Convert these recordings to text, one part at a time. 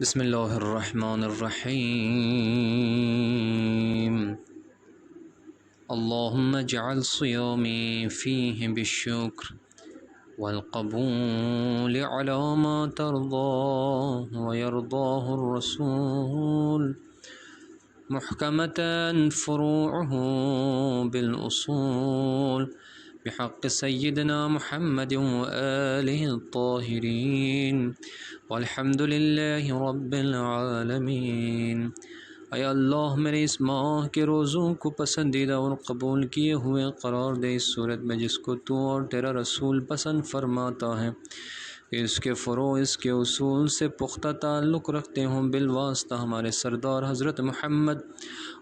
بسم اللہ الرحمن الرحیم اللہم اجعل صیامی فیہ بالشکر والقبول علی ما ترضاہ ویرضاہ الرسول محکمة فروعہ بالاصول بحق سیدنا محمد وآلہ الطاہرین والحمد للہ رب العالمین۔ اے اللہ میرے اس ماہ کے روزوں کو پسندیدہ اور قبول کیے ہوئے قرار دے، اس صورت میں جس کو تو اور تیرا رسول پسند فرماتا ہے، اس کے فروع اس کے اصول سے پختہ تعلق رکھتے ہوں، بالواسطہ ہمارے سردار حضرت محمد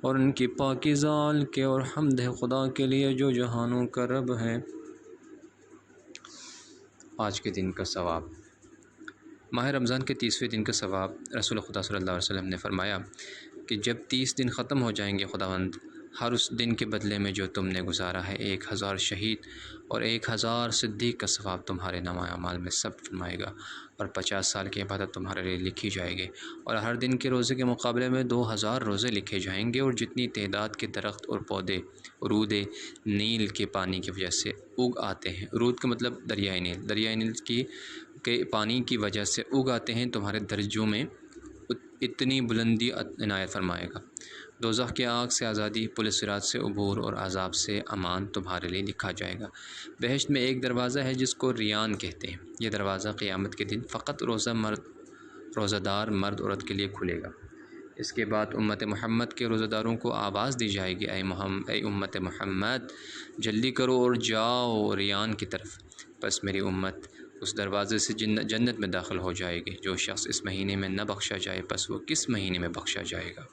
اور ان کی پاکیزہ آل کے، اور حمد خدا کے لیے جو جہانوں کا رب ہے۔ آج کے دن کا ثواب۔ ماہ رمضان کے 30ویں دن کا ثواب رسول خدا صلی اللہ علیہ وسلم نے فرمایا کہ جب 30 دن ختم ہو جائیں گے، خداوند ہر اس دن کے بدلے میں جو تم نے گزارا ہے 1000 شہید اور 1000 صدیق کا ثواب تمہارے نامہ اعمال میں ثبت فرمائے گا، اور 50 سال کی عبادت تمہارے لیے لکھی جائے گی، اور ہر دن کے روزے کے مقابلے میں 2000 روزے لکھے جائیں گے، اور جتنی تعداد کے درخت اور پودے رود نیل کے پانی کی وجہ سے اگ آتے ہیں، رود کا مطلب دریائے نیل کے پانی کی وجہ سے اگ آتے ہیں، تمہارے درجوں میں اتنی بلندی عنایت فرمائے گا۔ دوزخ کی آگ سے آزادی، پل صراط سے عبور اور عذاب سے امان تمہارے لیے لکھا جائے گا۔ بہشت میں ایک دروازہ ہے جس کو ریان کہتے ہیں، یہ دروازہ قیامت کے دن فقط روزہ دار مرد عورت کے لیے کھلے گا۔ اس کے بعد امت محمد کے روزہ داروں کو آواز دی جائے گی، اے امت محمد جلدی کرو اور جاؤ ریان کی طرف۔ پس میری امت اس دروازے سے جنت میں داخل ہو جائے گی۔ جو شخص اس مہینے میں نہ بخشا جائے، پس وہ کس مہینے میں بخشا جائے گا؟